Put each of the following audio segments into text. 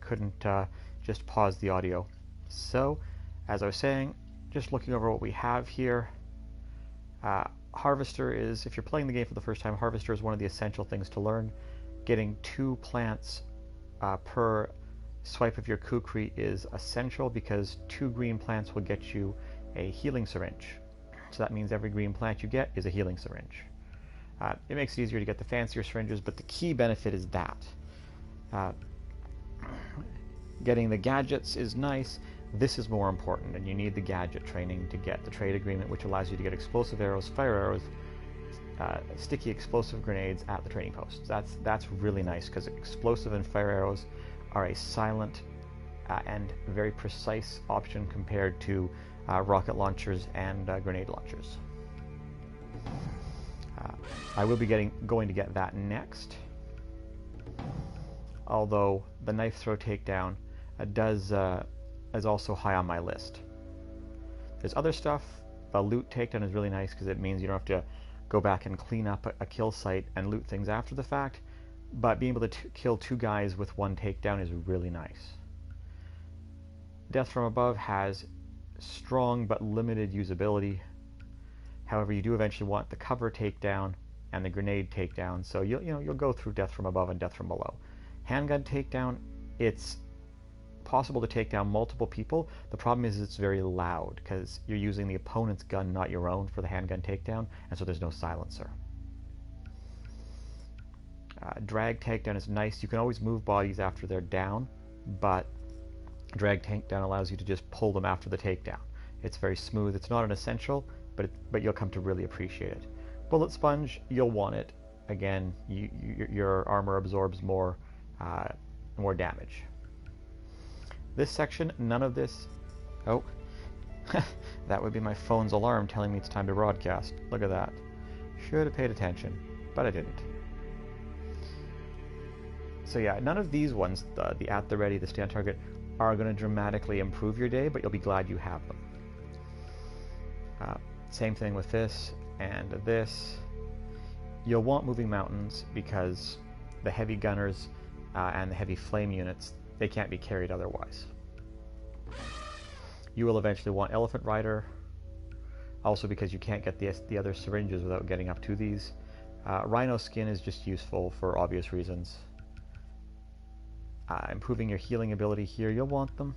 couldn't just pause the audio. So, as I was saying, just looking over what we have here, Harvester is, if you're playing the game for the first time, Harvester is one of the essential things to learn. Getting 2 plants per swipe of your Kukri is essential because 2 green plants will get you a healing syringe. So that means every green plant you get is a healing syringe. It makes it easier to get the fancier syringes, but the key benefit is that. Getting the gadgets is nice. This is more important, and you need the gadget training to get the trade agreement, which allows you to get explosive arrows, fire arrows, sticky explosive grenades at the trading posts. That's really nice because explosive and fire arrows are a silent and very precise option compared to rocket launchers and grenade launchers. I will be going to get that next, although the knife throw takedown is also high on my list. There's other stuff. The loot takedown is really nice because it means you don't have to go back and clean up a kill site and loot things after the fact, but being able to kill 2 guys with 1 takedown is really nice. Death from Above has strong but limited usability. However, you do eventually want the cover takedown and the grenade takedown, so you'll go through Death from Above and Death from Below. Handgun takedown, it's possible to take down multiple people. The problem is it's very loud because you're using the opponent's gun, not your own, for the handgun takedown, and so there's no silencer. Drag takedown is nice. You can always move bodies after they're down, but drag takedown allows you to just pull them after the takedown. It's very smooth. It's not an essential, but you'll come to really appreciate it. Bullet sponge, you'll want it. Again, your armor absorbs more damage. This section, none of this... Oh, that would be my phone's alarm telling me it's time to broadcast. Look at that. Should have paid attention, but I didn't. So yeah, none of these ones, the at the ready, the stay on target, are going to dramatically improve your day, but you'll be glad you have them. Same thing with this and this. You'll want moving mountains because the heavy gunners and the heavy flame units, they can't be carried otherwise. You will eventually want Elephant Rider, also because you can't get the other syringes without getting up to these. Rhino Skin is just useful for obvious reasons. Improving your healing ability here, you'll want them.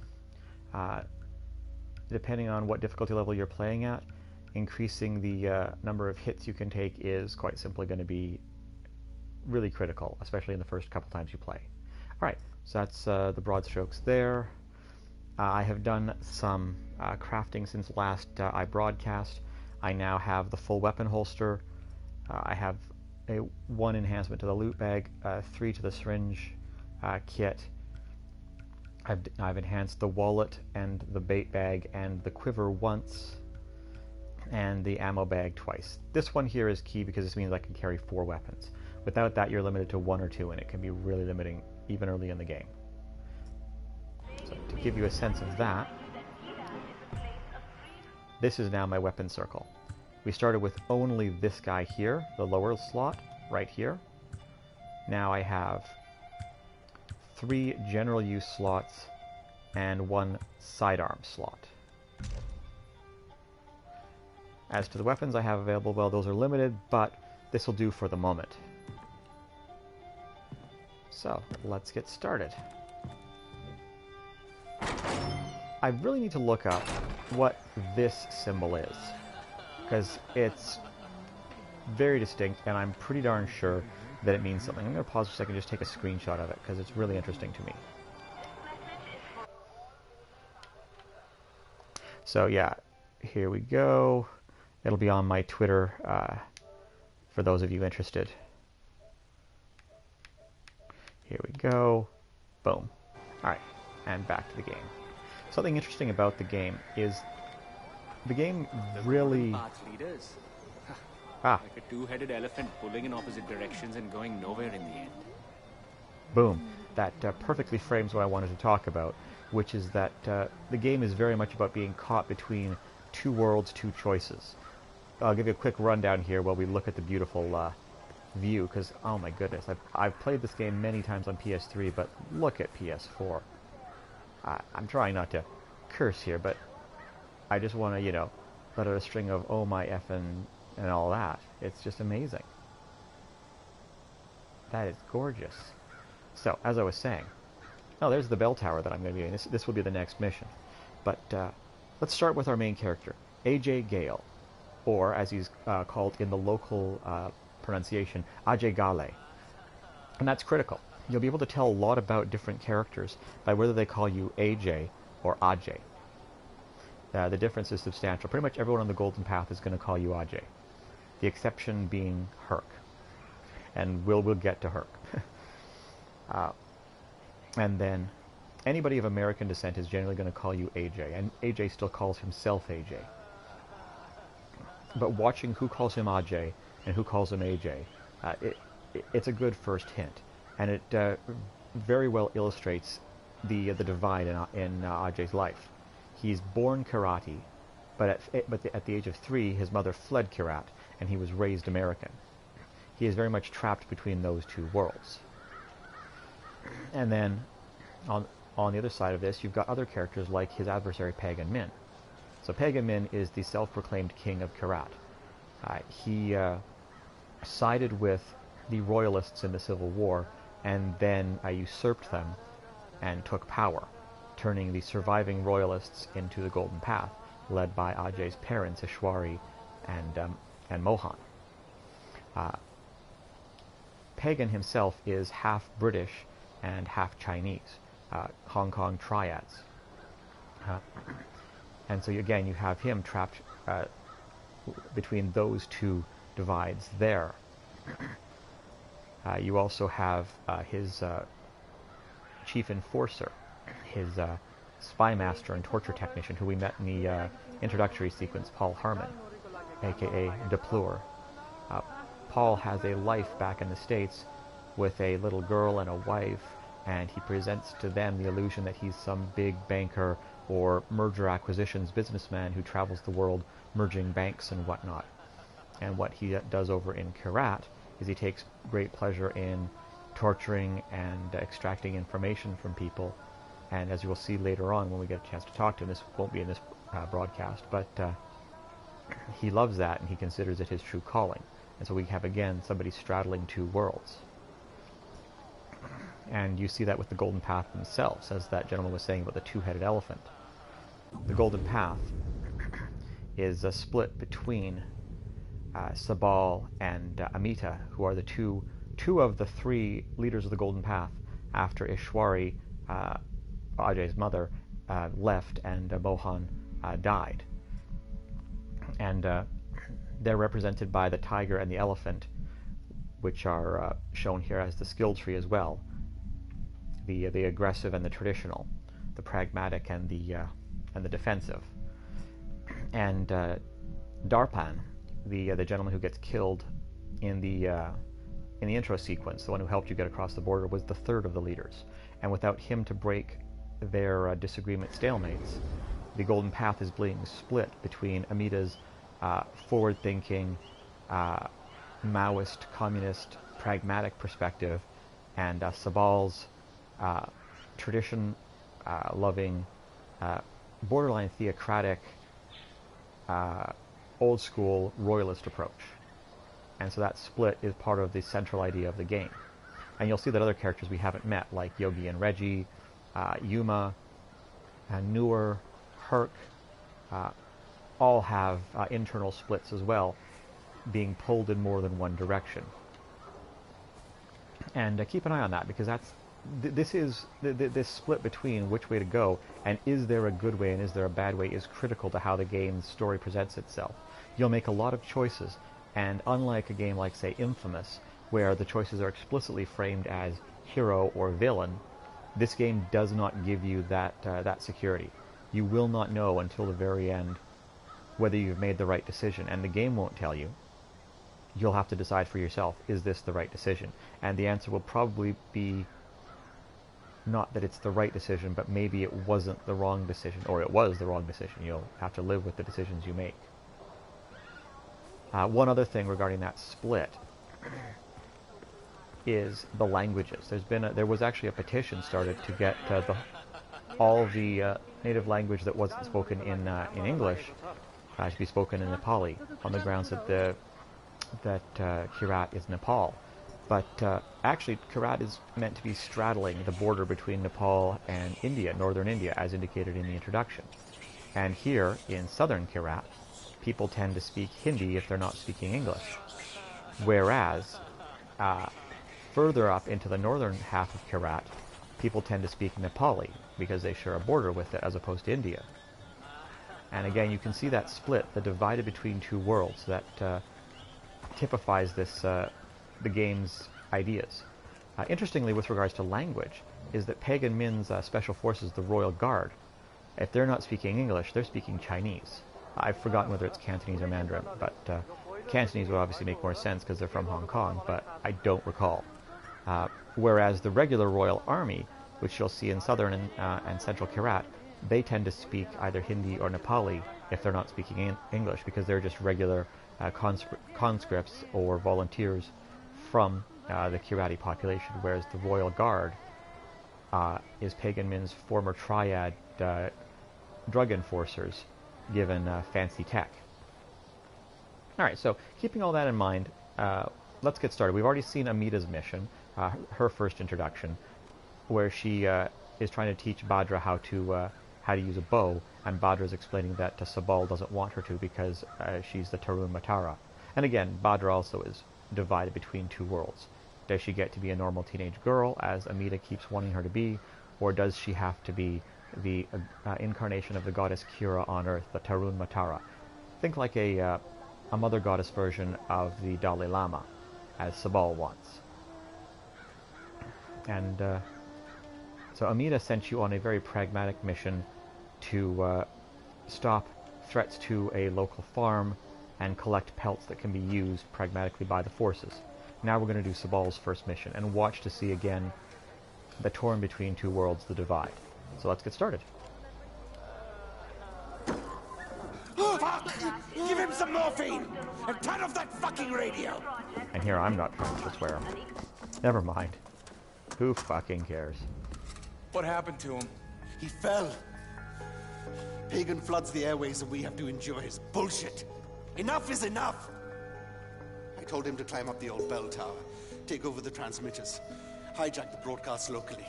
Depending on what difficulty level you're playing at, increasing the number of hits you can take is quite simply going to be really critical, especially in the first couple times you play. Alright, so that's the broad strokes there. I have done some crafting since last I broadcast. I now have the full weapon holster. I have 1 enhancement to the loot bag, 3 to the syringe kit. I've enhanced the wallet and the bait bag and the quiver once, and the ammo bag twice. This one here is key because this means I can carry 4 weapons. Without that, you're limited to 1 or 2, and it can be really limiting even early in the game. So to give you a sense of that, this is now my weapon circle. We started with only this guy here, the lower slot, right here. Now I have 3 general use slots and 1 sidearm slot. As to the weapons I have available, well, those are limited, but this will do for the moment. So, let's get started. I really need to look up what this symbol is, because it's very distinct, and I'm pretty darn sure that it means something. I'm going to pause for a second and just take a screenshot of it, because it's really interesting to me. So yeah, here we go. It'll be on my Twitter for those of you interested. Here we go. Boom. Alright, and back to the game. Something interesting about the game is the game really... Like a two-headed elephant pulling in opposite directions and going nowhere in the end. Boom. That perfectly frames what I wanted to talk about, which is that the game is very much about being caught between 2 worlds, 2 choices. I'll give you a quick rundown here while we look at the beautiful view, because, oh my goodness, I've played this game many times on PS3, but look at PS4. I'm trying not to curse here, but I just want to, let out a string of oh my effing and all that. It's just amazing. That is gorgeous. So, as I was saying, oh, there's the bell tower that I'm going to be doing. This will be the next mission. But let's start with our main character, AJ Gale, or as he's called in the local pronunciation, Ajay Gale. And that's critical. You'll be able to tell a lot about different characters by whether they call you AJ or Ajay. The difference is substantial. Pretty much everyone on the Golden Path is going to call you Ajay. The exception being Herc. And we'll get to Herc. And then anybody of American descent is generally going to call you AJ. And AJ still calls himself AJ. But watching who calls him Ajay and who calls him AJ, it's a good first hint. And it very well illustrates the divide in Ajay's life. He's born Kirati, but at the age of 3, his mother fled Kirat, and he was raised American. He is very much trapped between those two worlds. And then, on the other side of this, you've got other characters like his adversary Pagan Min. So Pagan Min is the self-proclaimed king of Kirat. He sided with the royalists in the Civil War, and then usurped them and took power, turning the surviving royalists into the Golden Path, led by Ajay's parents, Ishwari and Mohan. Pagan himself is half British and half Chinese, Hong Kong triads. And so again, you have him trapped between those two divides there. You also have his chief enforcer, his spy master and torture technician, who we met in the introductory sequence, Paul Harmon, aka Deplore. Paul has a life back in the States with a little girl and a wife, and he presents to them the illusion that he's some big banker or merger acquisitions businessman who travels the world merging banks and whatnot. And what he does over in Kirat is he takes great pleasure in torturing and extracting information from people. And as you will see later on when we get a chance to talk to him, this won't be in this broadcast, but he loves that and he considers it his true calling. And so we have, again, somebody straddling two worlds. And you see that with the Golden Path themselves, as that gentleman was saying about the two-headed elephant. The Golden Path is a split between Sabal and Amita, who are the two of the 3 leaders of the Golden Path after Ishwari, Ajay's mother, left and Mohan died. And they're represented by the tiger and the elephant, which are shown here as the skill tree as well. The aggressive and the traditional, the pragmatic and the defensive. And Darpan, the gentleman who gets killed in the intro sequence, the one who helped you get across the border, was the 3rd of the leaders. And without him to break their disagreement stalemates, the Golden Path is being split between Amita's forward-thinking, Maoist, communist, pragmatic perspective, and Sabal's tradition-loving, borderline theocratic, old-school royalist approach. And so that split is part of the central idea of the game. And you'll see that other characters we haven't met, like Yogi and Reggie, Yuma, Noor, Herc, all have internal splits as well, being pulled in more than one direction. And keep an eye on that, because this split between which way to go and is there a good way and is there a bad way is critical to how the game's story presents itself. You'll make a lot of choices, and unlike a game like, say, Infamous, where the choices are explicitly framed as hero or villain, this game does not give you that security. You will not know until the very end whether you've made the right decision, and the game won't tell you. You'll have to decide for yourself, is this the right decision? And the answer will probably be not that it's the right decision, but maybe it wasn't the wrong decision, or it was the wrong decision. You'll have to live with the decisions you make. One other thing regarding that split is the languages. There was actually a petition started to get all the native language that wasn't spoken in English to be spoken in Nepali, on the grounds that Kirat is Nepal. But actually, Kirat is meant to be straddling the border between Nepal and India, northern India, as indicated in the introduction. And here, in southern Kirat, people tend to speak Hindi if they're not speaking English. Whereas, further up into the northern half of Kirat, people tend to speak Nepali, because they share a border with it, as opposed to India. And again, you can see that split, the divided between two worlds, that typifies this the game's ideas. Interestingly, with regards to language, is that Pagan Min's special forces, the Royal Guard, if they're not speaking English, they're speaking Chinese. I've forgotten whether it's Cantonese or Mandarin, but Cantonese would obviously make more sense because they're from Hong Kong, but I don't recall. Whereas the regular Royal Army, which you'll see in southern and central Kirat, they tend to speak either Hindi or Nepali if they're not speaking English, because they're just regular conscripts or volunteers from the Kirati population, whereas the Royal Guard is Pagan Min's former triad drug enforcers given fancy tech. Alright, so keeping all that in mind, let's get started. We've already seen Amita's mission, her first introduction, where she is trying to teach Bhadra how to use a bow, and Bhadra is explaining that Sabal doesn't want her to because she's the Tarun Matara. And again, Bhadra also is divided between two worlds. Does she get to be a normal teenage girl, as Amita keeps wanting her to be, or does she have to be the incarnation of the goddess Kira on Earth, the Tarun Matara? Think like a mother goddess version of the Dalai Lama, as Sabal wants. And so Amita sent you on a very pragmatic mission to stop threats to a local farm and collect pelts that can be used pragmatically by the forces. Now we're going to do Sabal's first mission and watch to see again the torn between two worlds, the divide. So let's get started. Fuck! Give him some morphine! And turn off that fucking radio! And here I'm not trying to swear. Never mind. Who fucking cares? What happened to him? He fell. Pagan floods the airways and we have to endure his bullshit. Enough is enough! I told him to climb up the old bell tower, take over the transmitters, hijack the broadcast locally.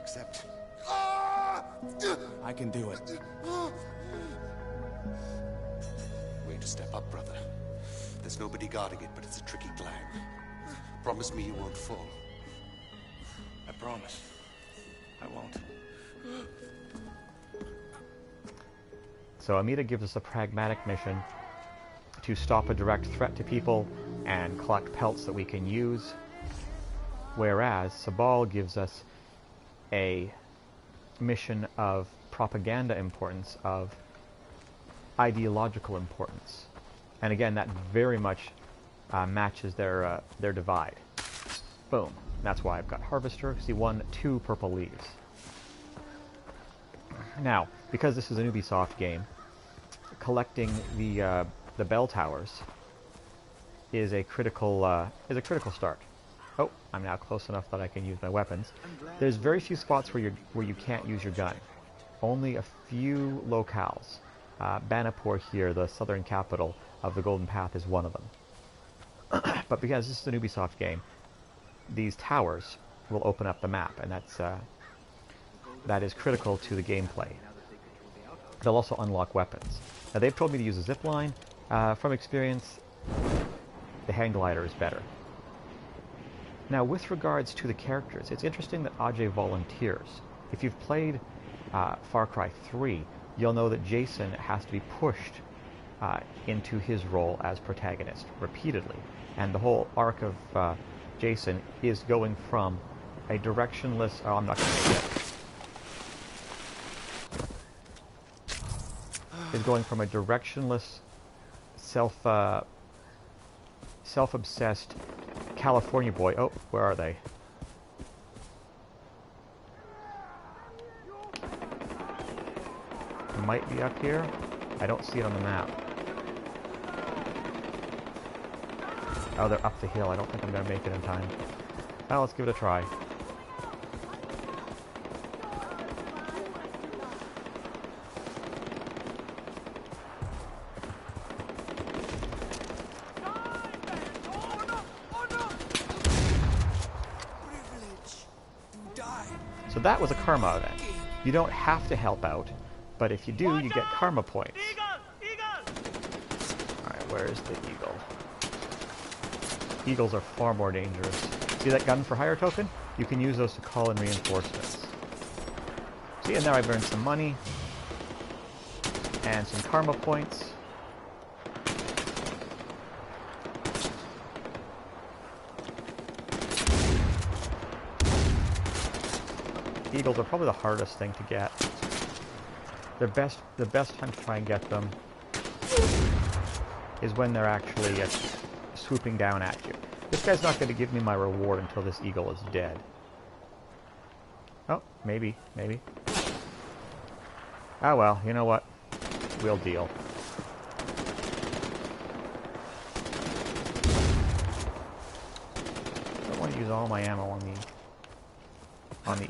Except... I can do it. Way to step up, brother. There's nobody guarding it, but it's a tricky climb. Promise me you won't fall. I promise. I won't. So Amita gives us a pragmatic mission to stop a direct threat to people and collect pelts that we can use, whereas Sabal gives us a mission of propaganda importance, of ideological importance. And again, that very much matches their divide. Boom. That's why I've got Harvester. See, 2 purple leaves. Now, because this is an Ubisoft game, collecting the bell towers is a critical start. Oh, I'm now close enough that I can use my weapons. There's very few spots where you can't use your gun. Only a few locales. Banapur here, the southern capital of the Golden Path, is one of them. But because this is an Ubisoft game, these towers will open up the map, and that is critical to the gameplay. They'll also unlock weapons. Now, they've told me to use a zip line. From experience, the hang glider is better. Now, with regards to the characters, it's interesting that Ajay volunteers. If you've played Far Cry 3, you'll know that Jason has to be pushed into his role as protagonist repeatedly. And the whole arc of Jason is going from a directionless... Oh, I'm not going to make it. Is going from a directionless, self-obsessed California boy. Oh, where are they? Might be up here. I don't see it on the map. Oh, they're up the hill. I don't think I'm going to make it in time. Well, let's give it a try. So that was a karma event. You don't have to help out, but if you do, you get karma points. Alright, where is the eagle? Eagles are far more dangerous. See that gun for hire token? You can use those to call in reinforcements. See, and now I've earned some money. And some karma points. Eagles are probably the hardest thing to get. The best time to try and get them is when they're actually swooping down at you. This guy's not going to give me my reward until this eagle is dead. Oh, maybe. Ah well, you know what? We'll deal. Don't want to use all my ammo on the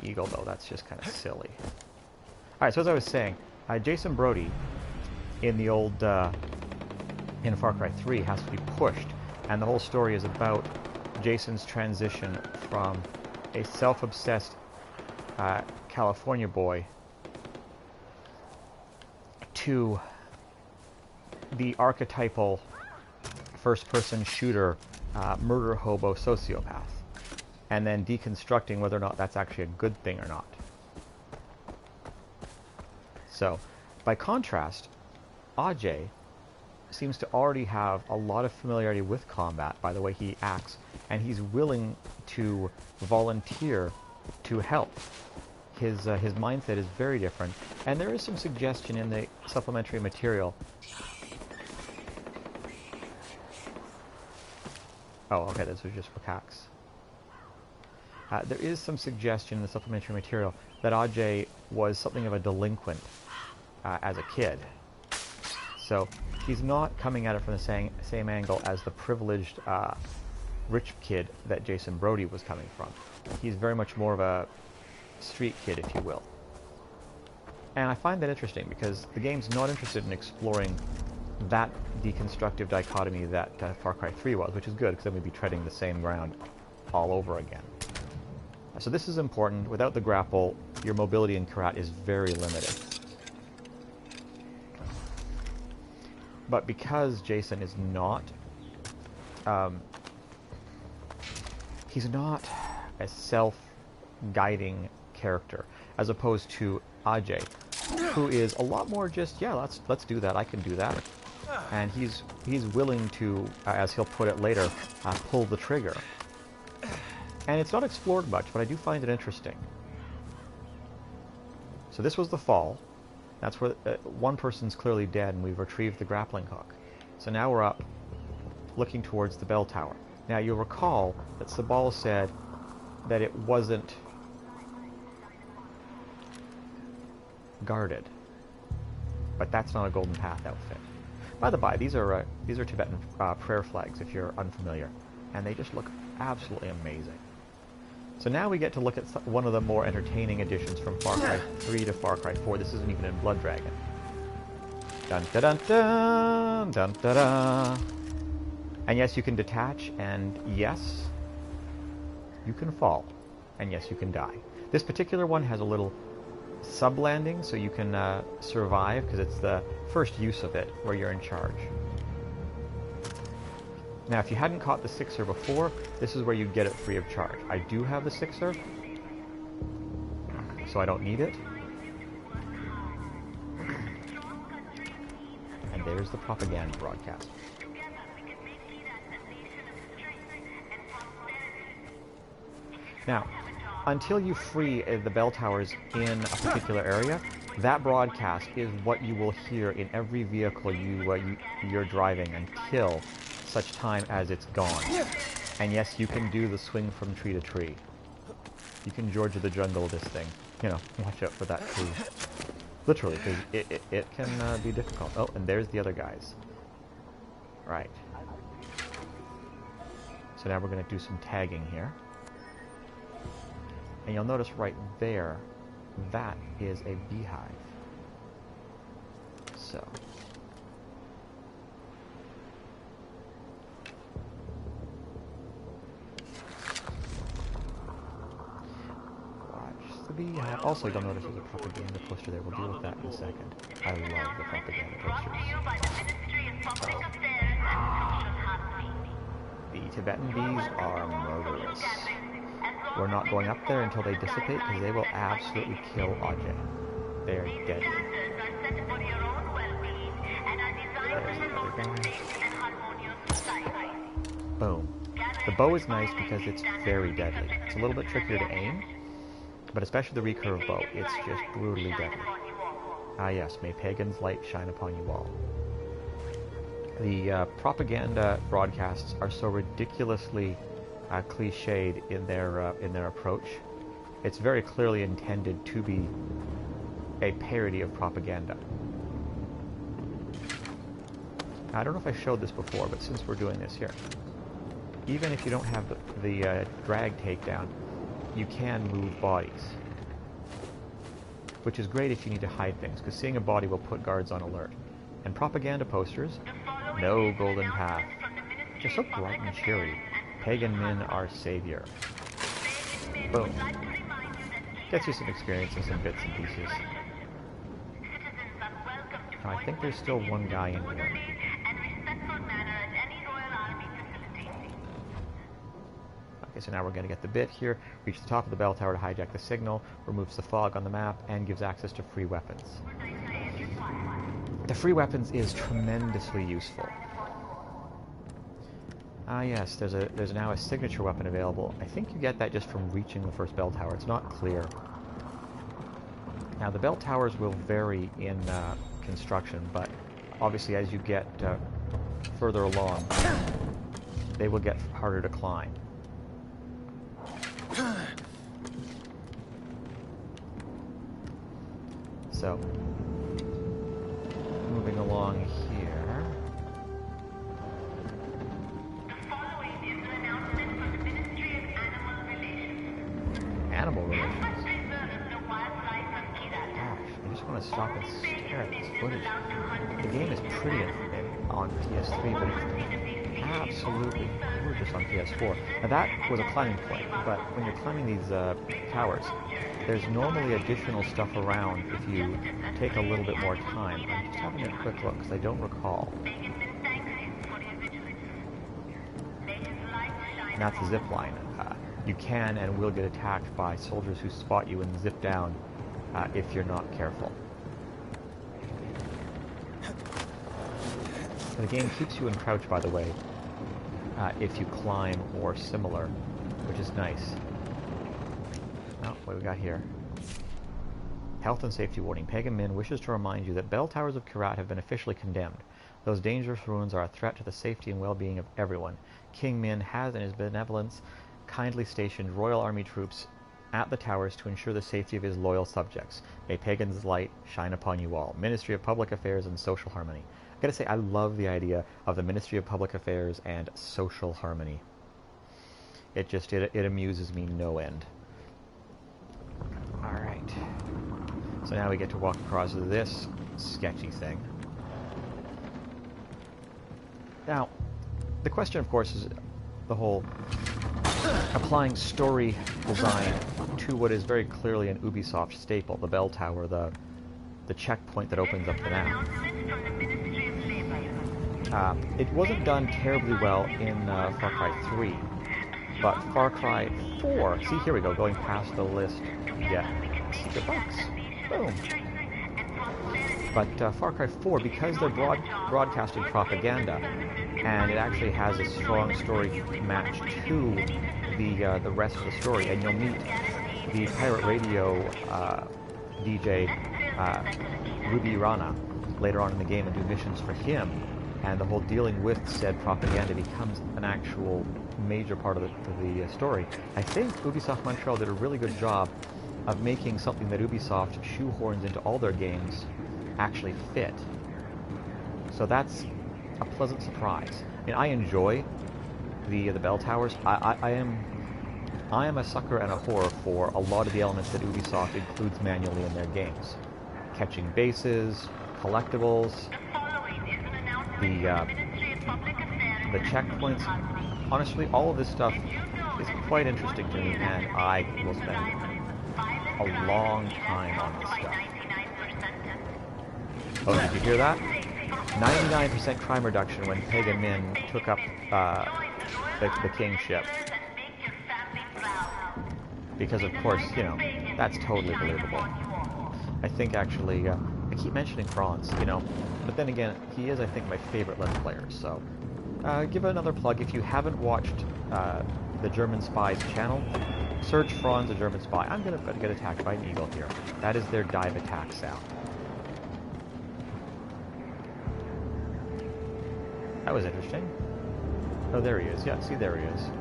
eagle though. That's just kind of silly. Alright, so as I was saying, Jason Brody in the old in Far Cry 3 has to be pushed, and the whole story is about Jason's transition from a self-obsessed California boy to the archetypal first-person shooter murder hobo sociopath, and then deconstructing whether or not that's actually a good thing or not. So, by contrast, Ajay seems to already have a lot of familiarity with combat by the way he acts, and he's willing to volunteer to help. His mindset is very different, and there is some suggestion in the supplementary material. Oh, okay, this was just for Cax. There is some suggestion in the supplementary material that Ajay was something of a delinquent as a kid. So he's not coming at it from the same angle as the privileged rich kid that Jason Brody was coming from. He's very much more of a street kid, if you will. And I find that interesting because the game's not interested in exploring that deconstructive dichotomy that Far Cry 3 was, which is good because then we'd be treading the same ground all over again. So this is important. Without the grapple, your mobility in Kyrat is very limited. But because Jason is not, he's not a self-guiding character, as opposed to Ajay, who is a lot more just, yeah, let's do that, I can do that. And he's willing to, as he'll put it later, pull the trigger. And it's not explored much, but I do find it interesting. So this was the fall. That's where one person's clearly dead, and we've retrieved the grappling hook. So now we're up, looking towards the bell tower. Now you'll recall that Sabal said that it wasn't guarded, but that's not a Golden Path outfit. By the by, these are Tibetan prayer flags, if you're unfamiliar, and they just look absolutely amazing. So now we get to look at one of the more entertaining additions from Far Cry 3 to Far Cry 4. This isn't even in Blood Dragon. Dun da dun dun dun da da. And yes, you can detach, and yes, you can fall, and yes, you can die. This particular one has a little sub-landing, so you can survive, because it's the first use of it where you're in charge. Now, if you hadn't caught the Sixer before, this is where you get it free of charge. I do have the Sixer, so I don't need it. And there's the propaganda broadcast. Now, until you free the bell towers in a particular area, that broadcast is what you will hear in every vehicle you're driving until such time as it's gone. And yes, you can do the swing from tree to tree. You can George of the Jungle this thing. You know, watch out for that tree. Literally, because it can be difficult. Oh, and there's the other guys. Right. So now we're going to do some tagging here. And you'll notice right there, that is a beehive. So. Watch the we have... Also, you'll notice there's a propaganda poster there. We'll deal with that in a second. I love the propaganda posters. The Tibetan bees are murderous. We're not going up there until they dissipate, because they will absolutely kill Ajay. They are deadly. There's the other guy. Boom. The bow is nice because it's very deadly. It's a little bit trickier to aim, but especially the recurve bow, it's just brutally deadly. Ah yes, may pagan's light shine upon you all. The propaganda broadcasts are so ridiculously cliched in their approach. It's very clearly intended to be a parody of propaganda. I don't know if I showed this before, but since we're doing this here, even if you don't have the drag takedown, you can move bodies, which is great if you need to hide things, because seeing a body will put guards on alert. And propaganda posters, no golden path. They're so bright and cheery. Pagan Min, our savior. Boom. Gets you some experience and some bits and pieces. Now, I think there's still one guy in here. Okay, so now we're going to get the bit here, reach the top of the bell tower to hijack the signal, removes the fog on the map, and gives access to free weapons. The free weapons is tremendously useful. Ah yes, there's now a signature weapon available. I think you get that just from reaching the first bell tower. It's not clear. Now the bell towers will vary in construction, but obviously as you get further along, they will get harder to climb. So, moving along here. Animal relations. Gosh, I just want to stop and stare at this footage. The game is pretty on PS3, but it's absolutely gorgeous on PS4. Now that was a climbing point, but when you're climbing these towers, there's normally additional stuff around if you take a little bit more time. I'm just having a quick look because I don't recall. And that's a zip line. You can and will get attacked by soldiers who spot you and zip down if you're not careful. The game keeps you in crouch, by the way, if you climb or similar, which is nice. Now, what do we got here? Health and safety warning. Pagan Min wishes to remind you that bell towers of Kyrat have been officially condemned. Those dangerous ruins are a threat to the safety and well-being of everyone. King Min has, in his benevolence, kindly stationed Royal Army troops at the towers to ensure the safety of his loyal subjects. May Pagan's light shine upon you all. Ministry of Public Affairs and Social Harmony. I gotta say, I love the idea of the Ministry of Public Affairs and Social Harmony. It amuses me no end. Alright. So now we get to walk across this sketchy thing. Now, the question, of course, is the whole applying story design to what is very clearly an Ubisoft staple, the bell tower, the checkpoint that opens up the map. It wasn't done terribly well in Far Cry 3, but Far Cry 4, see, here we go, going past the list, you get secret box. Boom. But Far Cry 4, because they're broadcasting propaganda, and it actually has a strong story matched to the rest of the story, and you'll meet the pirate radio DJ Ruby Rana later on in the game and do missions for him, and the whole dealing with said propaganda becomes an actual major part of the story. I think Ubisoft Montreal did a really good job of making something that Ubisoft shoehorns into all their games actually fit. So that's a pleasant surprise. I mean, I enjoy the bell towers. I am a sucker and a whore for a lot of the elements that Ubisoft includes manually in their games. Catching bases, collectibles, the checkpoints. Honestly, all of this stuff is quite interesting to me, and I will spend a long time on this stuff. Oh, did you hear that? 99% crime reduction when Pagan Min took up the kingship. Because of course, you know, that's totally believable. I think actually, I keep mentioning Franz, you know, but then again, he is, I think, my favorite Let's Player, so give it another plug. If you haven't watched the German Spies channel, search Franz the German Spy. I'm going to get attacked by an eagle here. That is their dive attack sound. That was interesting. Oh, there he is. Yeah, see, there he is.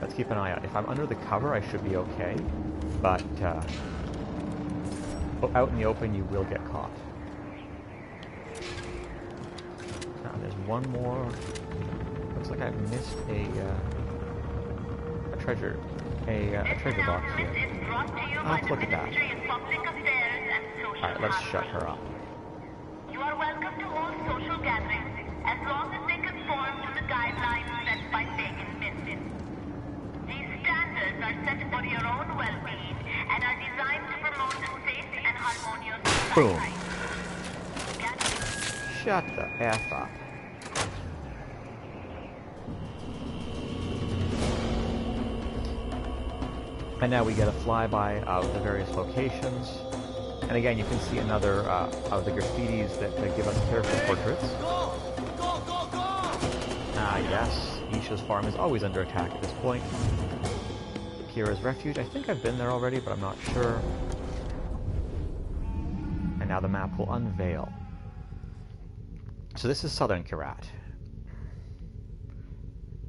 Let's keep an eye out. If I'm under the cover, I should be okay, but out in the open, you will get caught. Now, there's one more. Looks like I've missed a treasure box here. Let's look at that. Alright, let's shut her up. You are welcome to all social gatherings, as long as they conform to the guidelines set by Pagan Min. These standards are set for your own well-being and are designed to promote a safe and harmonious society. Boom. Shut the F up. And now we get a flyby of the various locations. And again, you can see another of the graffitis that give us character portraits. Yes, Isha's farm is always under attack at this point. Kira's refuge, I think I've been there already, but I'm not sure. And now the map will unveil. So this is Southern Kyrat.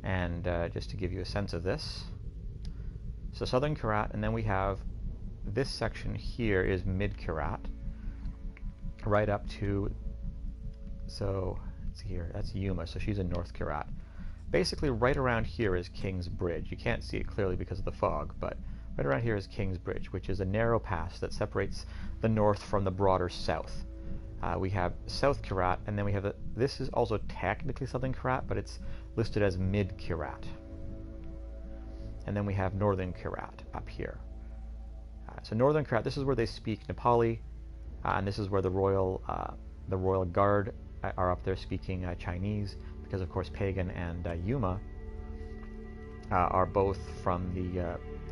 And just to give you a sense of this, so Southern Kyrat, and then we have this section here is Mid Kyrat, right up to, so let's see here, that's Yuma, so she's in North Kyrat. Basically right around here is King's Bridge. You can't see it clearly because of the fog, but right around here is King's Bridge, which is a narrow pass that separates the north from the broader south. We have South Kyrat, and then we have, this is also technically Southern Kyrat, but it's listed as Mid Kyrat. And then we have Northern Kyrat up here. So Northern Kyrat, this is where they speak Nepali, and this is where the Royal Guard are up there speaking Chinese, because of course Pagan and Yuma are both from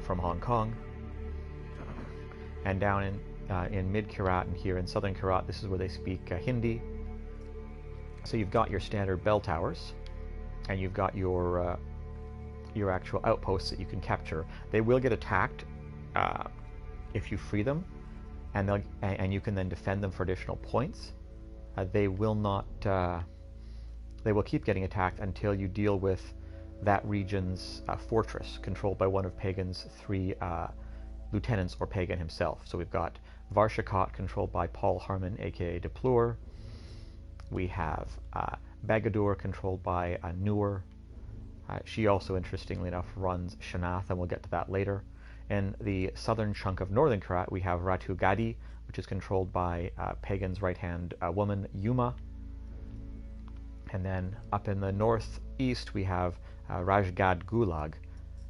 Hong Kong. And down in Mid Kyrat and here in Southern Kyrat, this is where they speak Hindi. So you've got your standard bell towers, and you've got your actual outposts that you can capture. They will get attacked if you free them, and you can then defend them for additional points. They will not. They will keep getting attacked until you deal with that region's fortress, controlled by one of Pagan's 3 lieutenants or Pagan himself. So we've got Varshakot, controlled by Paul Harmon, aka Deplore. We have Bagadur, controlled by Noor. She also, interestingly enough, runs Shanath, and we'll get to that later. In the southern chunk of Northern Kyrat, we have Ratu Gadi, which is controlled by Pagan's right-hand woman, Yuma. And then up in the northeast, we have Rajgad Gulag.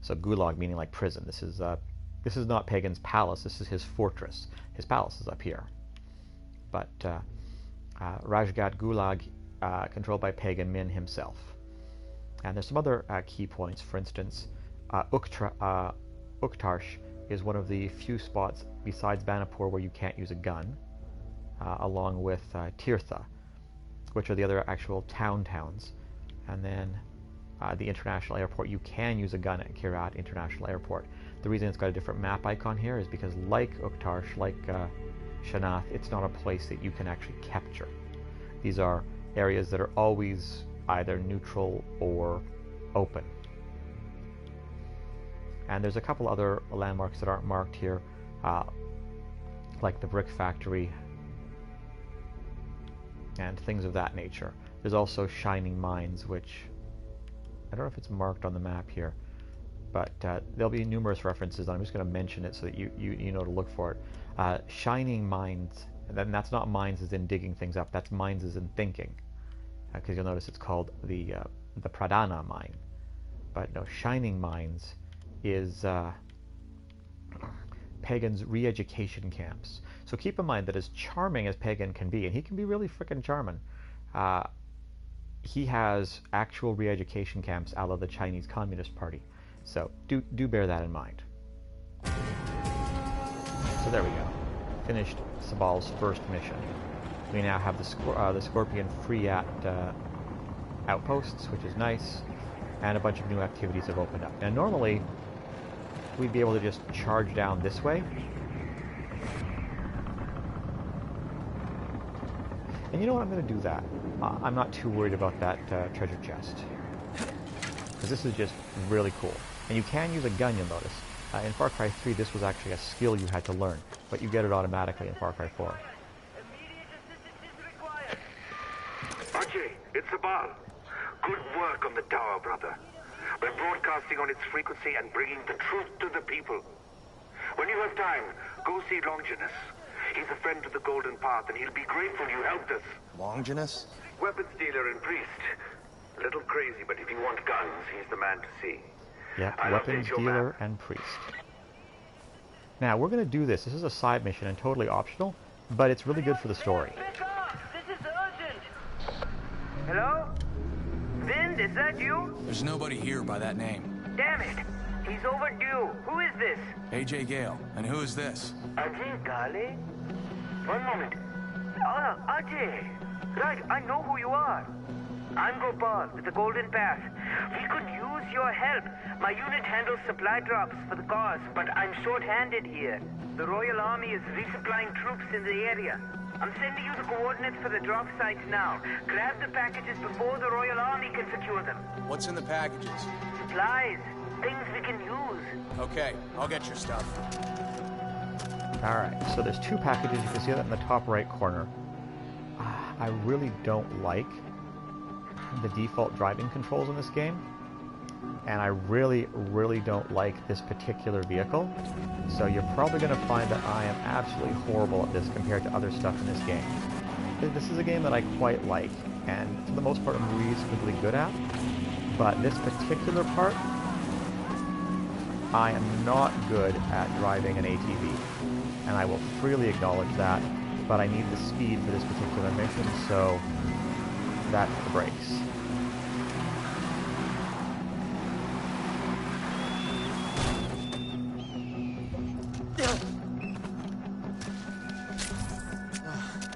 So Gulag meaning like prison. This is not Pagan's palace. This is his fortress. His palace is up here. But Rajgad Gulag, controlled by Pagan Min himself. And there's some other key points. For instance, Uktarsh is one of the few spots besides Banapur where you can't use a gun, along with Tirtha, which are the other actual towns. And then the international airport, you can use a gun at Kyrat International Airport. The reason it's got a different map icon here is because, like Uktarsh, like Shanath, it's not a place that you can actually capture. These are areas that are always either neutral or open. And there's a couple other landmarks that aren't marked here, like the brick factory and things of that nature. There's also Shining Mines, which I don't know if it's marked on the map here, but there'll be numerous references. I'm just going to mention it so that you know to look for it. Shining Mines, and that's not mines as in digging things up, that's mines as in thinking, because you'll notice it's called the Pradana mine. But no, Shining Mines is Pagan's re-education camps. So keep in mind that as charming as Pagan can be, and he can be really frickin' charming, he has actual re-education camps a la the Chinese Communist Party. So do bear that in mind. So there we go. Finished Sabal's first mission. We now have the Scorpion free at outposts, which is nice, and a bunch of new activities have opened up. Now normally, we'd be able to just charge down this way. And you know what, I'm going to do that. I'm not too worried about that treasure chest, because this is just really cool. And you can use a gun, you'll notice. In Far Cry 3, this was actually a skill you had to learn, but you get it automatically in Far Cry 4. Archie, it's Sabal. Good work on the tower, brother. We're broadcasting on its frequency and bringing the truth to the people. When you have time, go see Longinus. He's a friend to the Golden Path, and he'll be grateful you helped us. Longinus? Weapons dealer and priest. A little crazy, but if you want guns, he's the man to see. Yeah, I'll weapons update your dealer map. and priest. Now, we're going to do this. This is a side mission and totally optional, but it's really good for the story. Pick up! This is urgent! Hello? Vind, is that you? There's nobody here by that name. Damn it! He's overdue. Who is this? AJ Gale. And who is this? Ajay Gale? One moment. Ajay. Right, I know who you are. I'm Gopal with the Golden Path. We could use your help. My unit handles supply drops for the cause, but I'm short-handed here. The Royal Army is resupplying troops in the area. I'm sending you the coordinates for the drop site now. Grab the packages before the Royal Army can secure them. What's in the packages? Supplies. Things we can use. Okay, I'll get your stuff. Alright, so there's two packages. You can see that in the top right corner. I really don't like the default driving controls in this game. And I really don't like this particular vehicle. So you're probably going to find that I am absolutely horrible at this compared to other stuff in this game. This is a game that I quite like, and for the most part I'm reasonably good at. But this particular part, I am not good at driving an ATV. And I will freely acknowledge that, but I need the speed for this particular mission, so that's the brakes.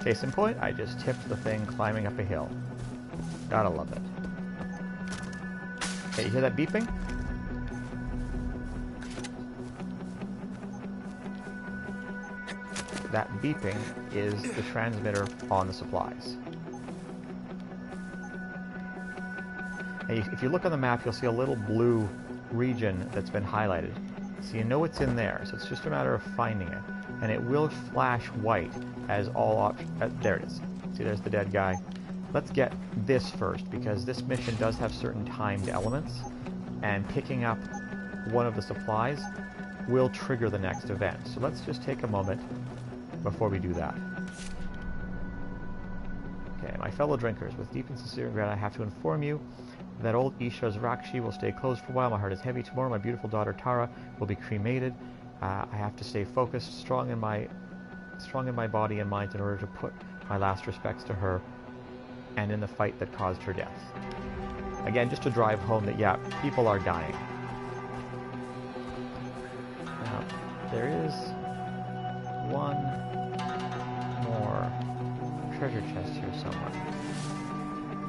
Case in point, I just tipped the thing climbing up a hill. Gotta love it. Okay, you hear that beeping? That beeping is the transmitter on the supplies. And if you look on the map, you'll see a little blue region that's been highlighted. So you know it's in there, so it's just a matter of finding it. And it will flash white as all options. There it is. See, there's the dead guy. Let's get this first, because this mission does have certain timed elements, and picking up one of the supplies will trigger the next event. So let's just take a moment before we do that. Okay, my fellow drinkers, with deep and sincere regret, I have to inform you that old Isha's Rakshi will stay closed for a while. My heart is heavy. Tomorrow, my beautiful daughter Tara will be cremated. I have to stay focused, strong in my body and mind in order to put my last respects to her and in the fight that caused her death. Again, just to drive home that, yeah, people are dying. Now, there is one more treasure chest here somewhere.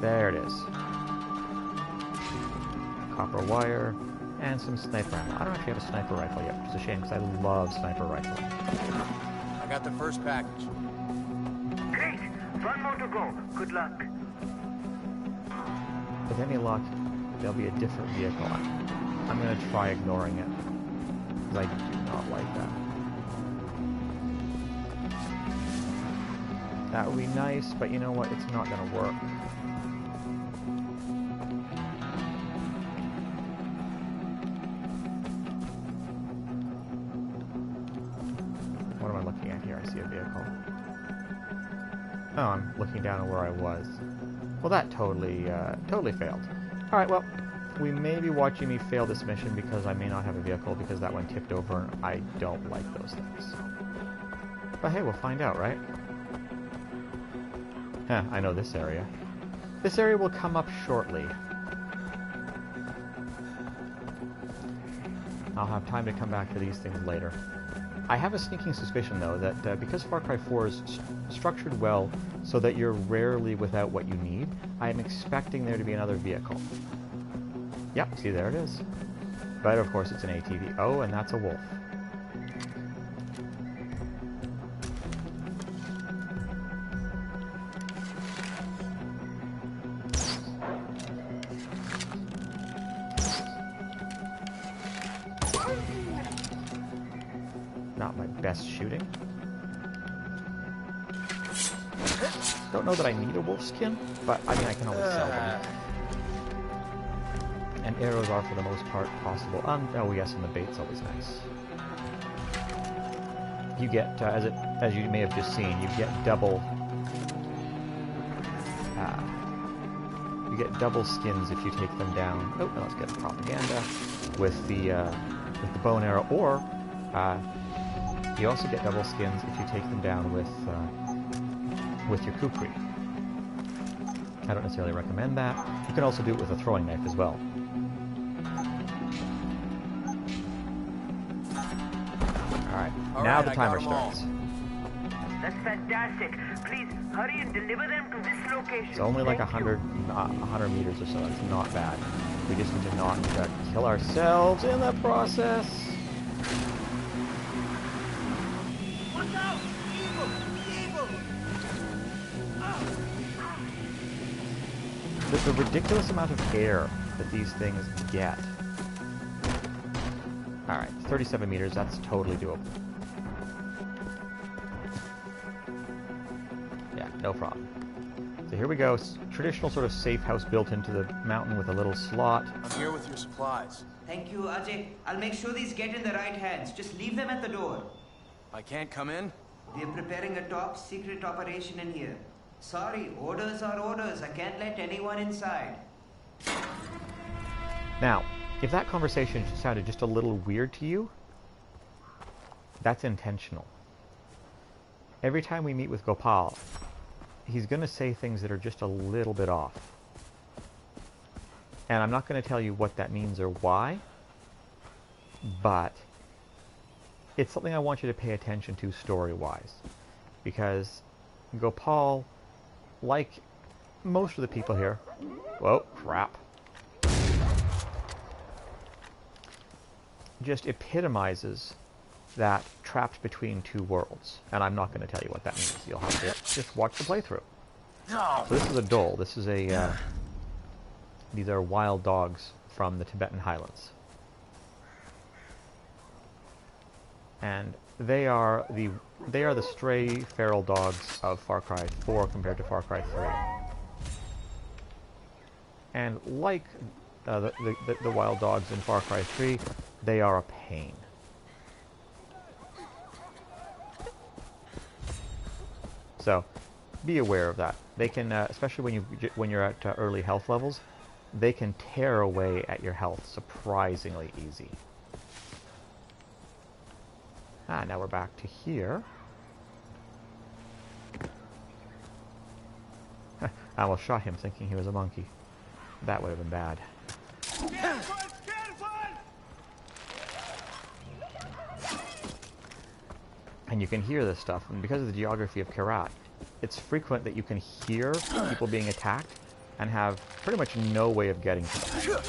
There it is. Copper wire and some sniper ammo. I don't actually have a sniper rifle yet, which is a shame because I love sniper rifling. I got the first package. Great! One more to go. Good luck. With any luck, there'll be a different vehicle. I'm going to try ignoring it, because I do not like that. That would be nice, but you know what? It's not going to work. What am I looking at here? I see a vehicle. Oh, I'm looking down at where I was. Well, that totally failed. Alright, well, we may be watching me fail this mission because I may not have a vehicle because that one tipped over and I don't like those things. But hey, we'll find out, right? Huh, I know this area. This area will come up shortly. I'll have time to come back to these things later. I have a sneaking suspicion, though, that because Far Cry 4 is structured well so that you're rarely without what you need, I am expecting there to be another vehicle. Yep, see, there it is. But, of course, it's an ATV. Oh, and that's a wolf. Not my best shooting. Don't know that I need a wolf skin, but I mean I can always sell them. And arrows are for the most part possible. Oh yes, and the bait's always nice. You get, as you may have just seen, you get double. You get double skins if you take them down. Oh, no, let's get propaganda with the bow and arrow, or you also get double skins if you take them down with your kukri. I don't necessarily recommend that. You can also do it with a throwing knife as well. Alright, now the timer starts. That's fantastic. Please hurry and deliver them to this location. It's only like Thank you. 100 meters or so. That's not bad. We just need to not kill ourselves in the process. Watch out! Evil! Evil! The ridiculous amount of air that these things get. Alright, 37 meters, that's totally doable. Yeah, no problem. So here we go. Traditional sort of safe house built into the mountain with a little slot. I'm here with your supplies. Thank you, Ajay. I'll make sure these get in the right hands. Just leave them at the door. I can't come in? We're preparing a top secret operation in here. Sorry, orders are orders. I can't let anyone inside. Now, if that conversation sounded just a little weird to you, that's intentional. Every time we meet with Gopal, he's going to say things that are just a little bit off. And I'm not going to tell you what that means or why, but it's something I want you to pay attention to story-wise. Because Gopal, like most of the people here... Whoa, crap. Just epitomizes that trapped between two worlds. And I'm not going to tell you what that means. You'll have to just watch the playthrough. So this is a dhole. This is a... these are wild dogs from the Tibetan highlands. And they are the stray feral dogs of Far Cry 4 compared to Far Cry 3. And like the wild dogs in Far Cry 3, they are a pain. So, be aware of that. They can, especially when you're at early health levels, they can tear away at your health surprisingly easy. Now we're back to here. I almost shot him thinking he was a monkey. That would have been bad. And you can hear this stuff, and because of the geography of Kyrat, it's frequent that you can hear people being attacked and have pretty much no way of getting to them.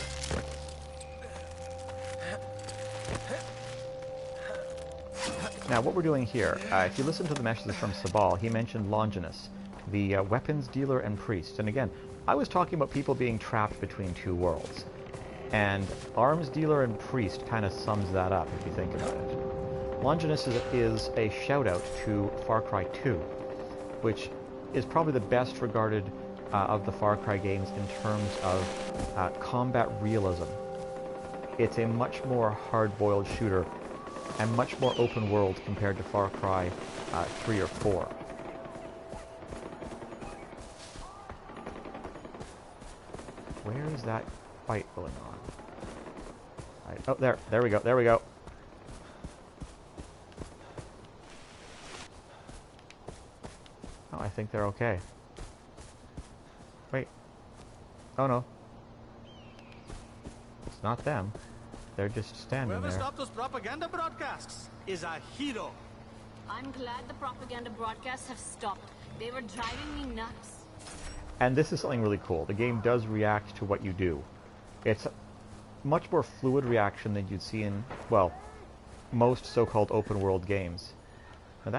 Now, what we're doing here, if you listen to the messages from Sabal, he mentioned Longinus, the weapons dealer and priest. And again, I was talking about people being trapped between two worlds. And arms dealer and priest kind of sums that up, if you think about it. Longinus is a shout-out to Far Cry 2, which is probably the best regarded of the Far Cry games in terms of combat realism. It's a much more hard-boiled shooter and much more open world compared to Far Cry 3 or 4. Where is that fight going on. Right. Oh, there we go, there we go. Oh, I think they're okay. Wait. Oh no. It's not them. They're just standing Whoever there. stopped those propaganda broadcasts is a hero. I'm glad the propaganda broadcasts have stopped. They were driving me nuts. And this is something really cool. The game does react to what you do. It's a much more fluid reaction than you'd see in, well, most so-called open world games. Now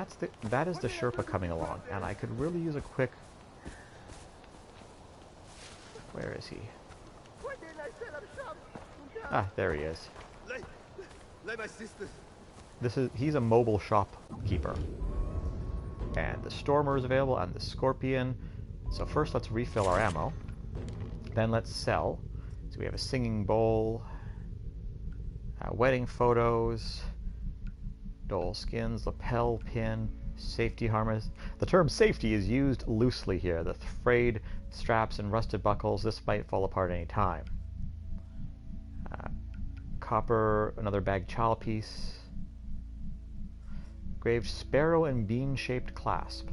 that is the Sherpa coming along, and I could really use a quick... Where is he? Ah, there he is. He's a mobile shopkeeper. And the Stormer is available, and the Scorpion. So first let's refill our ammo. Then let's sell. So we have a singing bowl, wedding photos, dole skins, lapel pin, safety harness. The term safety is used loosely here. The frayed straps and rusted buckles, this might fall apart any time. Copper, another bag child piece. Engraved sparrow and bean-shaped clasp.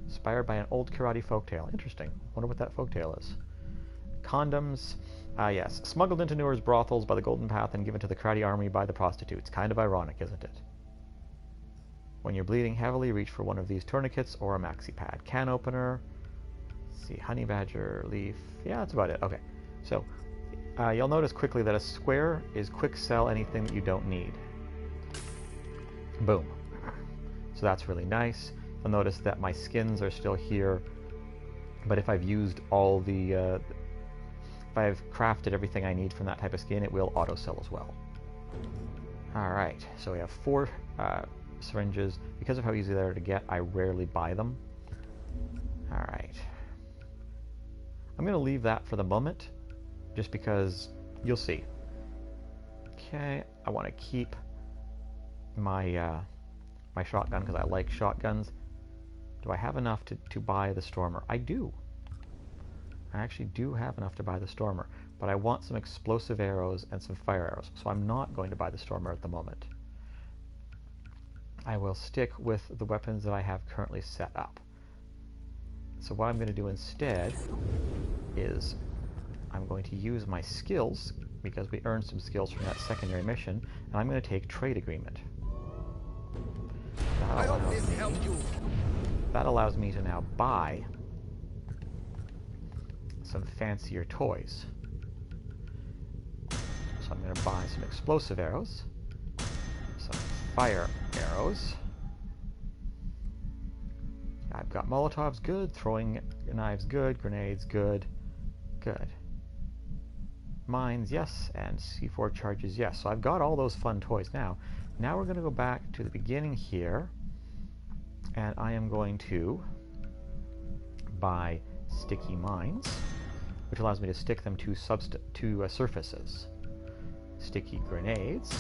Inspired by an old karate folktale. Interesting. Wonder what that folktale is. Condoms. Yes. Smuggled into Newer's brothels by the Golden Path and given to the karate army by the prostitutes. Kind of ironic, isn't it? When you're bleeding heavily, reach for one of these tourniquets or a maxi pad. Can opener. Let's see. Honey badger leaf. Yeah, that's about it. Okay. So, you'll notice quickly that a square is quick sell anything that you don't need. Boom. So that's really nice. You'll notice that my skins are still here, but if I've used all the, if I've crafted everything I need from that type of skin, it will auto-sell as well. Alright, so we have 4 syringes. Because of how easy they are to get, I rarely buy them. Alright. I'm going to leave that for the moment, just because you'll see. Okay, I want to keep my my shotgun because I like shotguns. Do I have enough to buy the Stormer? I do. I actually do have enough to buy the Stormer, but I want some explosive arrows and some fire arrows, so I'm not going to buy the Stormer at the moment. I will stick with the weapons that I have currently set up. So what I'm going to do instead is I'm going to use my skills, because we earned some skills from that secondary mission, and I'm going to take Trade Agreement. That allows me to now buy some fancier toys. So I'm going to buy some explosive arrows, some fire arrows. I've got Molotovs, good. Throwing knives, good. Grenades, good. Good. Mines, yes. And C4 charges, yes. So I've got all those fun toys now. Now we're going to go back to the beginning here, and I am going to buy sticky mines, which allows me to stick them to surfaces. Sticky grenades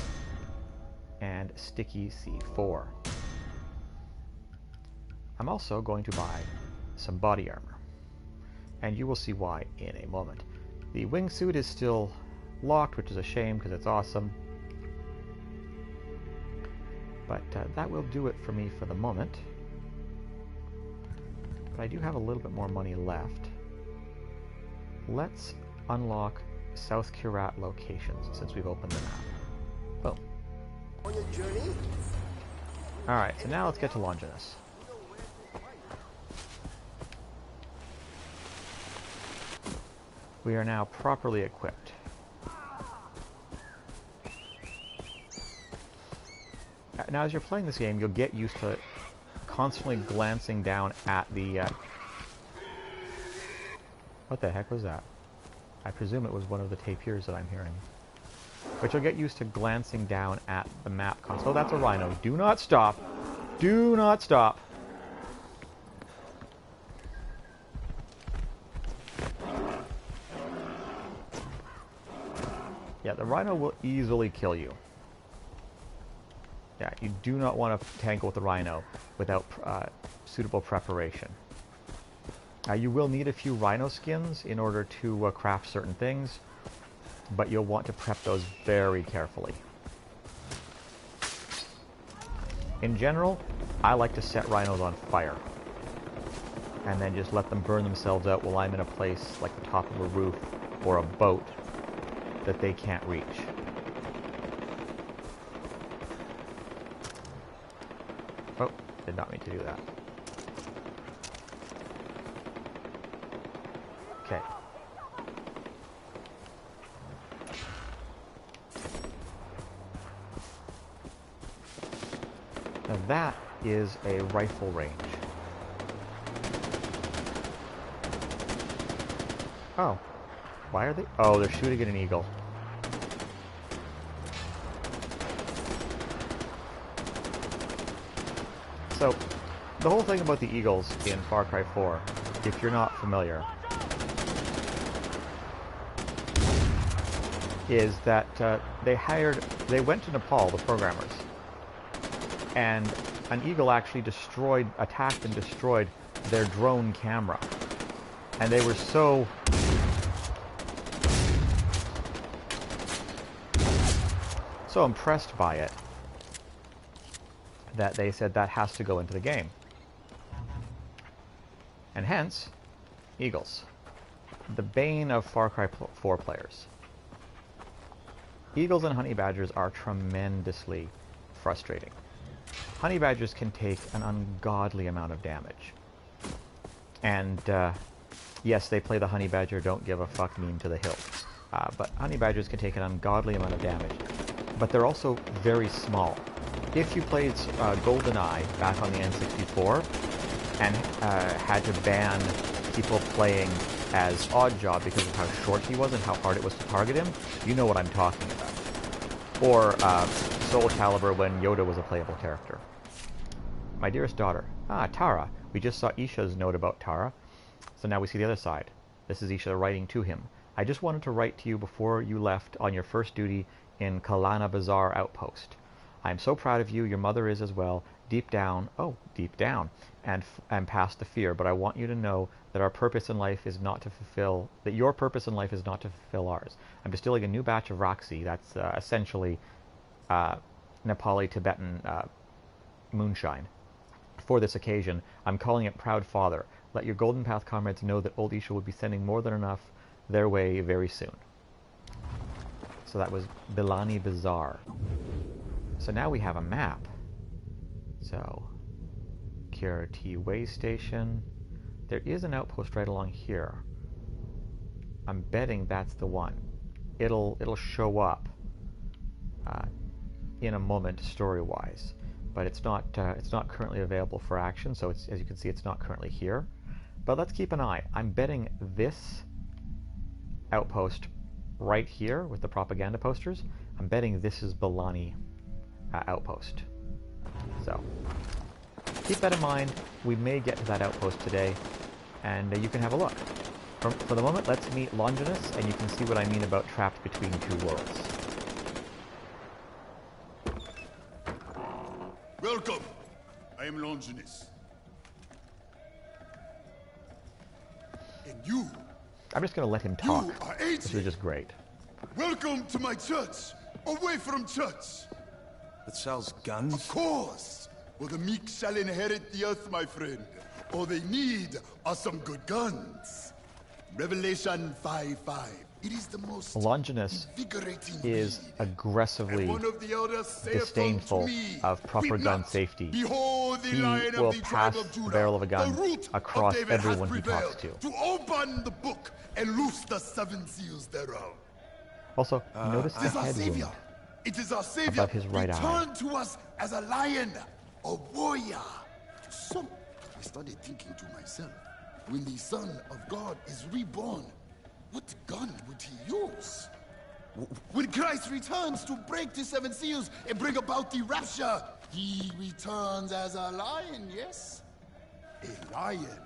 and sticky C4. I'm also going to buy some body armor, and you will see why in a moment. The wingsuit is still locked, which is a shame because it's awesome. But that will do it for me for the moment. But I do have a little bit more money left. Let's unlock South Kyrat locations since we've opened the map. Boom. On your journey? Alright, so now let's get to Longinus. We are now properly equipped. Now, as you're playing this game, you'll get used to constantly glancing down at the... What the heck was that? I presume it was one of the tapirs that I'm hearing. But you'll get used to glancing down at the map console. Oh, that's a rhino. Do not stop. Do not stop. Yeah, the rhino will easily kill you. Yeah, you do not want to tangle with the rhino without suitable preparation. You will need a few rhino skins in order to craft certain things. but you'll want to prep those very carefully. In general, I like to set rhinos on fire and then just let them burn themselves out while I'm in a place like the top of a roof or a boat that they can't reach. Oh, did not mean to do that. Okay. Now that is a rifle range. Oh. Why are they? Oh, they're shooting at an eagle. So, the whole thing about the eagles in Far Cry 4, if you're not familiar, is that they went to Nepal, the programmers, and an eagle actually attacked and destroyed their drone camera. And they were so impressed by it that they said that has to go into the game. And hence, eagles. The bane of Far Cry 4 players. Eagles and honey badgers are tremendously frustrating. Honey badgers can take an ungodly amount of damage. And yes, they play the honey badger don't give a fuck meme to the hilt. But honey badgers can take an ungodly amount of damage. But they're also very small. If you played GoldenEye back on the N64 and had to ban people playing as Oddjob because of how short he was and how hard it was to target him, you know what I'm talking about. Or Soul Calibur when Yoda was a playable character. My dearest daughter. Ah, Tara. We just saw Isha's note about Tara. So now we see the other side. This is Isha writing to him. I just wanted to write to you before you left on your first duty in Kalana Bazaar outpost. I am so proud of you, your mother is as well, deep down, and past the fear, but I want you to know that your purpose in life is not to fulfill ours. I'm distilling a new batch of Roxy, that's essentially Nepali Tibetan moonshine. For this occasion, I'm calling it Proud Father. Let your Golden Path comrades know that old Isha will be sending more than enough their way very soon. So that was Bilani Bazaar. So now we have a map. So, Kirti Way Station. There is an outpost right along here. I'm betting that's the one. It'll show up in a moment story-wise, but it's not currently available for action. So it's, as you can see, it's not currently here. But let's keep an eye. I'm betting this outpost right here with the propaganda posters. I'm betting this is Bilani outpost. So keep that in mind. We may get to that outpost today, and you can have a look. For the moment, let's meet Longinus, and you can see what I mean about trapped between two worlds. Welcome. I am Longinus. And you? I'm just going to let him talk. You are AJ. This is just great. Welcome to my church. Away from church. That sells guns? Of course. Well, the meek shall inherit the earth, my friend. All they need are some good guns. Revelation 5:5. It is the most Longinus is aggressively disdainful of proper gun safety. He will pass the barrel of a gun across everyone he talks to. To open the book and loose the 7 seals thereof. Also, notice the head wound It is our Savior above his right eye. Returned to us as a lion, a warrior. So, I started thinking to myself, when the Son of God is reborn, what gun would he use? When Christ returns to break the 7 seals and bring about the rapture, he returns as a lion, yes? A lion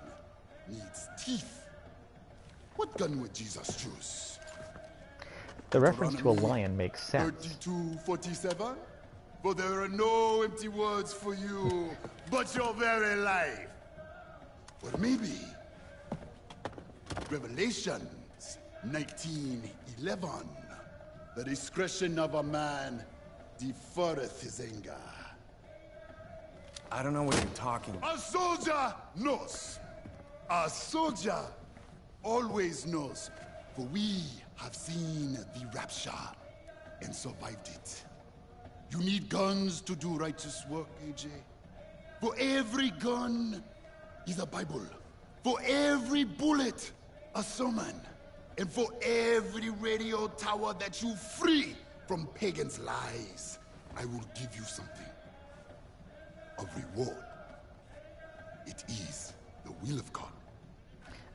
needs teeth. What gun would Jesus choose? The reference to a lion makes sense. 3247? But there are no empty words for you, but your very life. Or maybe Revelations 19:11. The discretion of a man deferreth his anger. I don't know what you're talking about. A soldier knows. A soldier always knows. For we have seen the rapture and survived it. You need guns to do righteous work, AJ. For every gun is a Bible. For every bullet, a sermon. And for every radio tower that you free from pagans' lies, I will give you something. A reward. It is the will of God.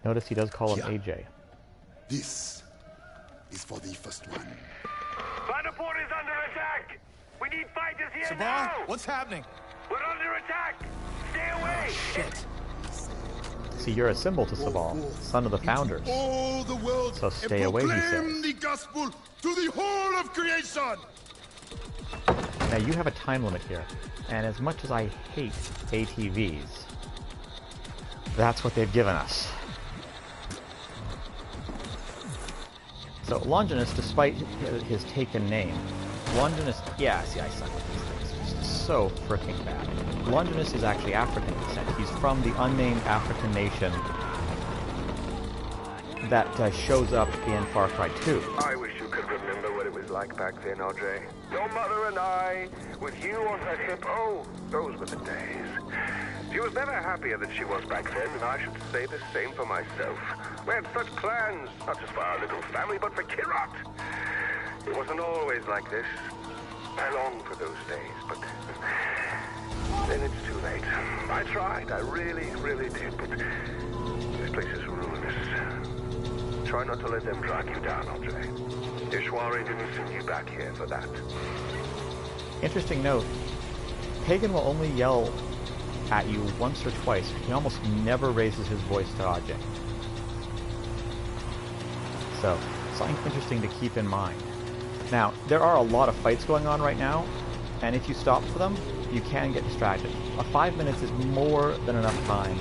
Notice he does call him AJ. This is for the first one. Vanderport is under attack! We need fighters here Sabal, now! what's happening? We're under attack! Stay away! Shit. See, you're a symbol to Sabal, son of the founders. All the world So stay away, he says. proclaim the gospel to the whole of creation! Now you have a time limit here, and as much as I hate ATVs, that's what they've given us. So Longinus, despite his taken name, Longinus, yeah, see, I suck with these things. It's just so freaking bad. Longinus is actually African descent. He's from the unnamed African nation that shows up in Far Cry 2. I wish you could remember what it was like back then, Audrey. Your mother and I, with you on her hip, oh, those were the days. She was never happier than she was back then, and I should say the same for myself. We had such plans, not just for our little family, but for Kirat. It wasn't always like this. I long for those days, but then it's too late. I tried, I really, really did, but this place is ruinous. Try not to let them drag you down, Audrey. Ishwari didn't send you back here for that. Interesting note, Pagan will only yell at you once or twice. He almost never raises his voice to Ajay. So, something interesting to keep in mind. Now, there are a lot of fights going on right now, and if you stop for them, you can get distracted. 5 minutes is more than enough time.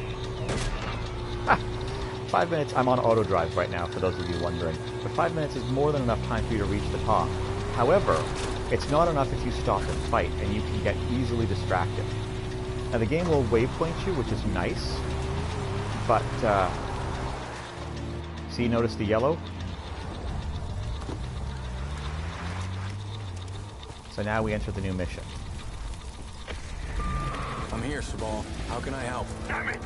5 minutes, I'm on auto drive right now, for those of you wondering. But 5 minutes is more than enough time for you to reach the top. However, it's not enough if you stop and fight, and you can get easily distracted. Now the game will waypoint you, which is nice, but see, notice the yellow? So now we enter the new mission. I'm here, Sabal. How can I help? Damn it!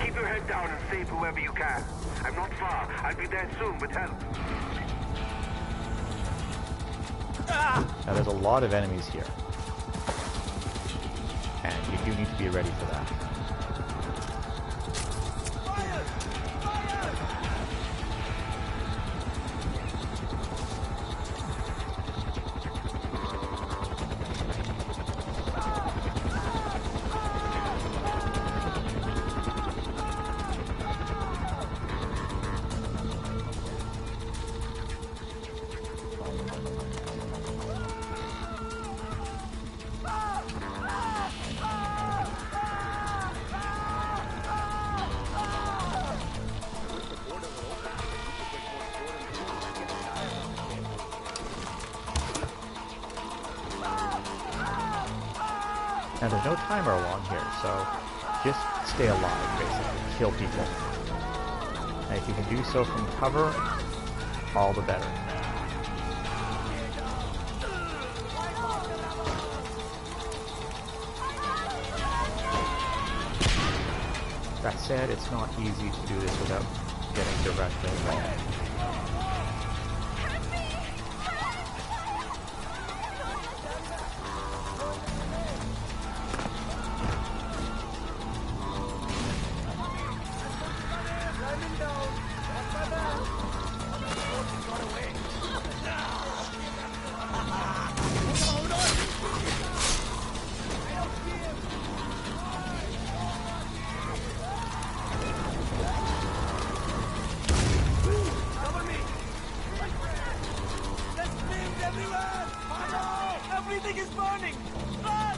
Keep your head down and save whoever you can. I'm not far. I'll be there soon with help. Now there's a lot of enemies here. And you do need to be ready for that. Now there's no timer along here, so just stay alive, basically. Kill people. And if you can do so from cover, all the better. That said, it's not easy to do this without getting directly involved. Everything is burning! Run!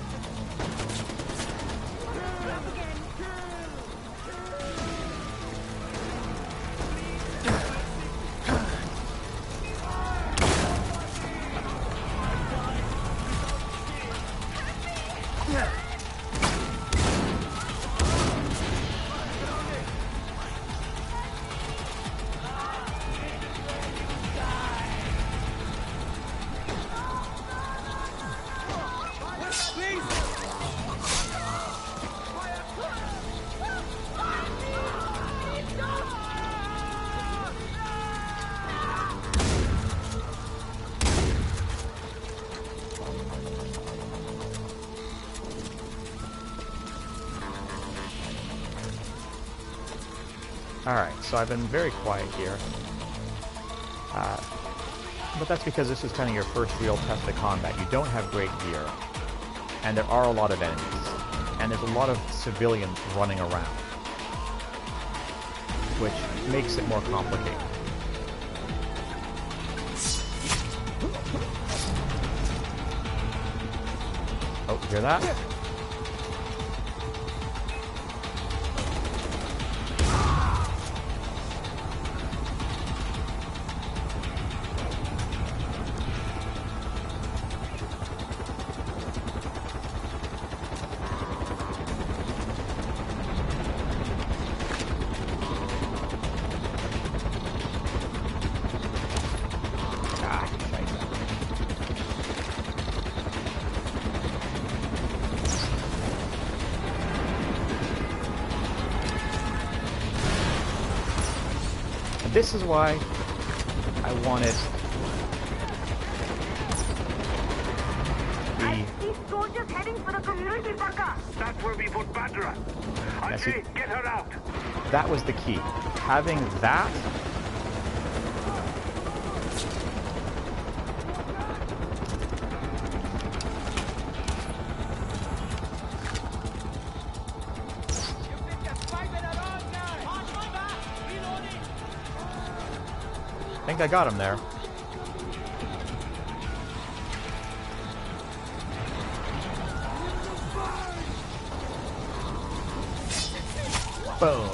Alright, so I've been very quiet here. But that's because this is kind of your first real test of combat. You don't have great gear. And there are a lot of enemies. And there's a lot of civilians running around. Which makes it more complicated. Oh, you hear that? This is why I wanted These soldiers heading for the community bunker. That's where we put Badra. Ajay, get her out. That was the key. Having that I think I got him there. Boom.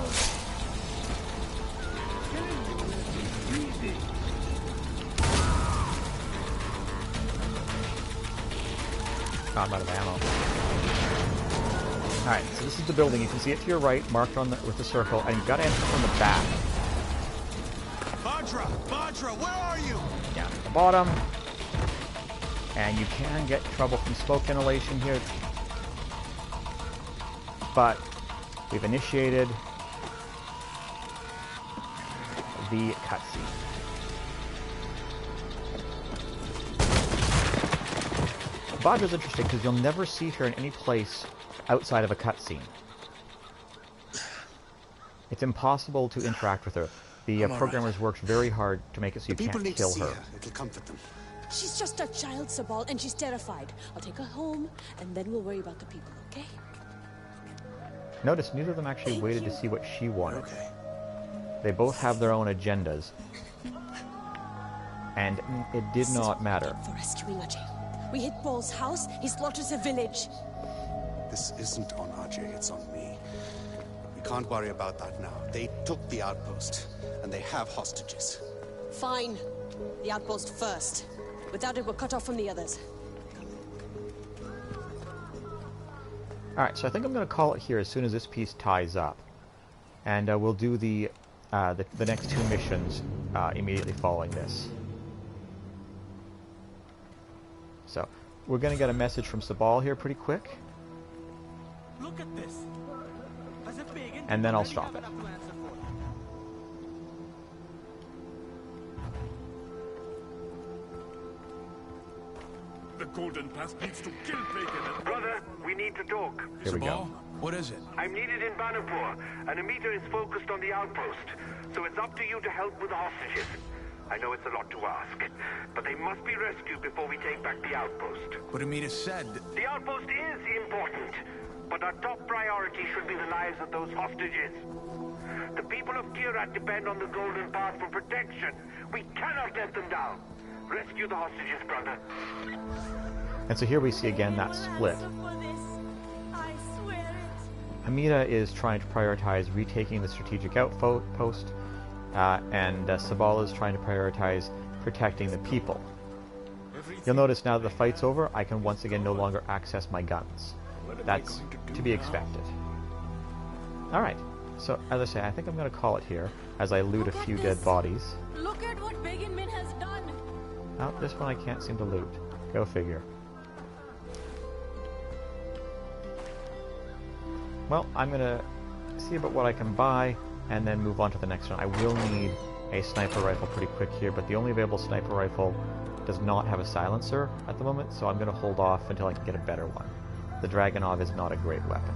Oh, I'm out of ammo. Alright, so this is the building. You can see it to your right, marked on with the circle, and you've got to enter from the back. Badra, where are you? Down at the bottom. And you can get trouble from smoke inhalation here. But we've initiated the cutscene. Badra's interesting because you'll never see her in any place outside of a cutscene. It's impossible to interact with her. The programmers worked very hard to make it so you can't kill her. It'll comfort them. She's just a child, Sabal, and she's terrified. I'll take her home, and then we'll worry about the people, okay? Notice neither of them actually waited to see what she wanted. Okay. They both have their own agendas. And it did not matter. For rescuing Ajay. We hit Paul's house, he slaughters a village. This isn't on Ajay, it's on me. We can't worry about that now. They took the outpost, and they have hostages. Fine. The outpost first. Without it, we're cut off from the others. Alright, so I think I'm going to call it here as soon as this piece ties up. And we'll do the next two missions immediately following this. So, we're going to get a message from Sabal here pretty quick. Look at this. As a pagan, and then I'll stop it. The Golden Path needs to kill Pagan. Brother, we need to talk. Here we go. What is it? I'm needed in Banapur, and Amita is focused on the outpost. So it's up to you to help with the hostages. I know it's a lot to ask, but they must be rescued before we take back the outpost. But Amita said... The outpost is important, but our top priority should be the lives of those hostages. The people of Kyrat depend on the Golden Path for protection. We cannot let them down. Rescue the hostages, brother. And so here we see again that split. Amita is trying to prioritize retaking the strategic outpost, and Sabal is trying to prioritize protecting the people. You'll notice now that the fight's over, I can once again no longer access my guns. That's to be expected. Alright, so as I say, I think I'm going to call it here, as I loot a few dead bodies. Look at what Pagan Min has done! Oh, this one I can't seem to loot. Go figure. Well, I'm going to see about what I can buy, and then move on to the next one. I will need a sniper rifle pretty quick here, but the only available sniper rifle does not have a silencer at the moment, so I'm going to hold off until I can get a better one. The Dragunov is not a great weapon.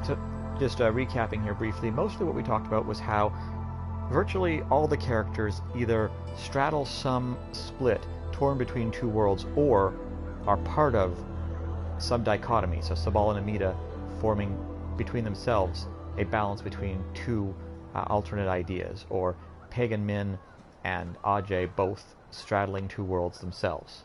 So, just recapping here briefly, mostly what we talked about was how virtually all the characters either straddle some split torn between two worlds or are part of some dichotomy. So Sabal and Amida forming between themselves a balance between two alternate ideas, or Pagan Min and Ajay both straddling two worlds themselves.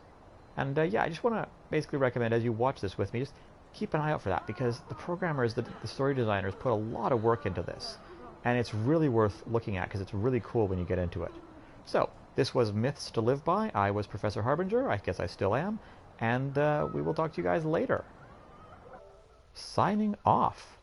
And yeah, I just want to basically recommend, as you watch this with me, just keep an eye out for that, because the programmers, the story designers, put a lot of work into this. And it's really worth looking at, because it's really cool when you get into it. So, this was Myths to Live By. I was Professor Harbinger. I guess I still am. And we will talk to you guys later. Signing off.